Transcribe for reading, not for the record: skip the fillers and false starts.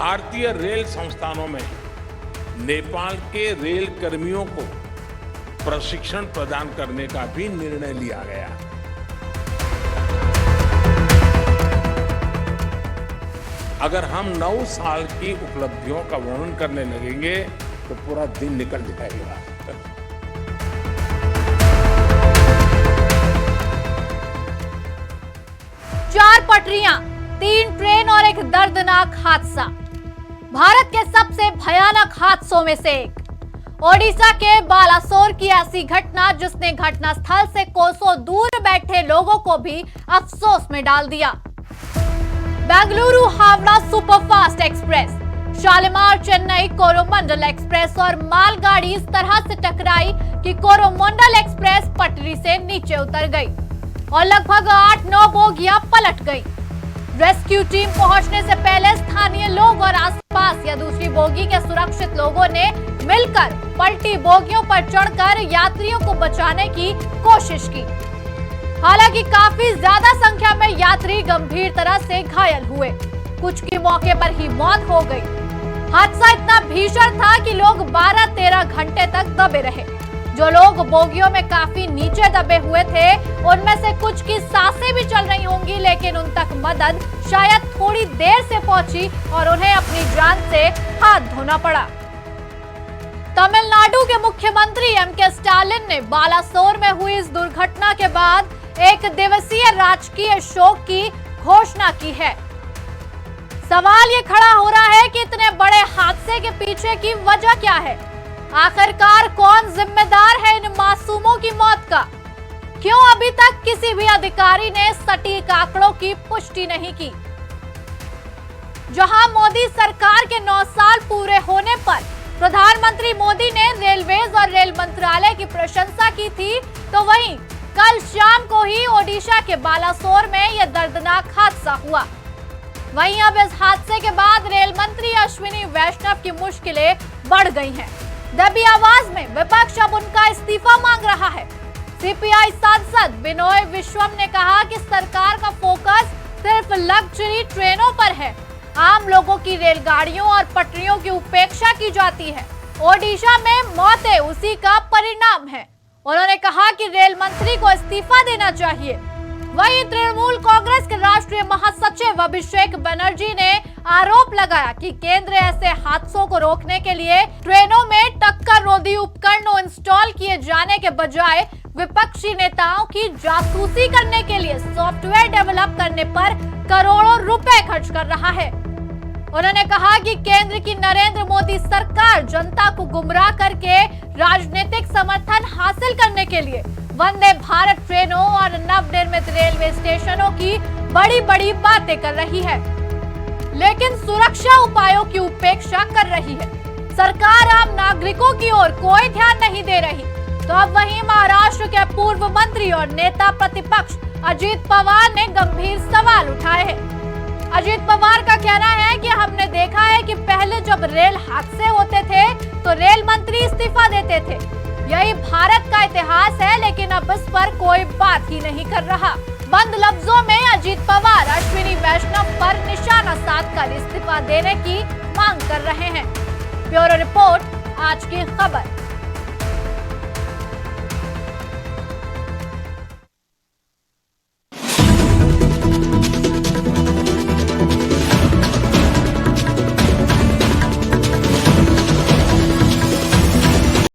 भारतीय रेल संस्थानों में नेपाल के रेल कर्मियों को प्रशिक्षण प्रदान करने का भी निर्णय लिया गया। अगर हम 9 साल की उपलब्धियों का वर्णन करने लगेंगे तो पूरा दिन निकल जाएगा। 4 पटरियां, 3 ट्रेन और एक दर्दनाक हादसा। भारत के सबसे भयानक हादसों में से एक ओडिशा के बालासोर की ऐसी घटना जिसने घटनास्थल से कोसों दूर बैठे लोगों को भी अफसोस में डाल दिया। Bengaluru Howrah superfast express, Shalimar Chennai Coromandel express और मालगाड़ी इस तरह से टकराई कि कोरोमंडल एक्सप्रेस पटरी से नीचे उतर गई और लगभग 8-9 बोगियां पलट गई। रेस्क्यू टीम पहुंचने से पहले स्थानीय लोग और आसपास या दूसरी बोगी के सुरक्षित लोगों ने मिलकर पलटी बोगियों पर चढ़कर यात्रियों को बचाने की कोशिश की। हालांकि काफी ज्यादा संख्या में यात्री गंभीर तरह से घायल हुए, कुछ की मौके पर ही मौत हो गई। हादसा इतना भीषण था कि लोग 12-13 घंटे तक दबे रहे। जो लोग बोगियों में काफी नीचे दबे हुए थे उनमें से कुछ की सांसें भी चल रही होंगी, लेकिन उन तक मदद शायद थोड़ी देर से पहुंची और उन्हें अपनी जान से हाथ धोना पड़ा। तमिलनाडु के मुख्यमंत्री एम.के. स्टालिन ने बालासोर में हुई इस दुर्घटना के बाद 1 दिवसीय राजकीय शोक की घोषणा की है। सवाल ये खड़ा हो रहा है कि इतने बड़े हादसे के पीछे की वजह क्या है? आखिरकार कौन जिम्मेदार है इन मासूमों की मौत का? क्यों अभी तक किसी भी अधिकारी ने सटीक आंकड़ों की पुष्टि नहीं की? जहां मोदी सरकार के 9 साल पूरे होने पर प्रधानमंत्री मोदी ने रेलवेज और रेल मंत्रालय की प्रशंसा की थी, तो वहीं कल शाम को ही ओडिशा के बालासोर में यह दर्दनाक हादसा हुआ। वहीं अब इस हादसे के बाद रेल मंत्री अश्विनी वैष्णव की मुश्किलें बढ़ गई हैं। दबी आवाज में विपक्ष अब उनका इस्तीफा मांग रहा है। सीपीआई सांसद बिनोय विश्वम ने कहा कि सरकार का फोकस सिर्फ लग्जरी ट्रेनों पर है, आम लोगों की रेलगाड़ियों और पटरियों की उपेक्षा की जाती है। ओडिशा में मौतें उसी का परिणाम है। उन्होंने कहा कि रेल मंत्री को इस्तीफा देना चाहिए। वहीं तृणमूल कांग्रेस के राष्ट्रीय महासचिव अभिषेक बनर्जी ने आरोप लगाया कि केंद्र ऐसे हादसों को रोकने के लिए ट्रेनों में टक्कर रोधी उपकरणों इंस्टॉल किए जाने के बजाय विपक्षी नेताओं की जासूसी करने के लिए सॉफ्टवेयर डेवलप करने पर करोड़ों रुपए खर्च कर रहा है। उन्होंने कहा कि केंद्र की नरेंद्र मोदी सरकार जनता को गुमराह करके राजनीतिक समर्थन हासिल करने के लिए वंदे भारत ट्रेनों और नवनिर्मित रेलवे स्टेशनों की बड़ी-बड़ी बातें कर रही है, लेकिन सुरक्षा उपायों की उपेक्षा कर रही है। सरकार आम नागरिकों की ओर कोई ध्यान नहीं दे रही। तो अब वहीं महाराष्ट्र के पूर्व मंत्री और नेता प्रतिपक्ष अजित पवार ने गंभीर सवाल उठाए हैं। अजित पवार का कहना है कि हमने देखा है कि पहले जब रेल हादसे होते थे तो रेल मंत्री इस्तीफा देते थे। यही भारत का इतिहास है, लेकिन अब इस पर कोई बात ही नहीं कर रहा। बंद लफ्जों में अजित पवार अश्विनी वैष्णव पर निशाना साधकर इस्तीफा देने की मांग कर रहे हैं। ब्यूरो रिपोर्ट, आज की खबर।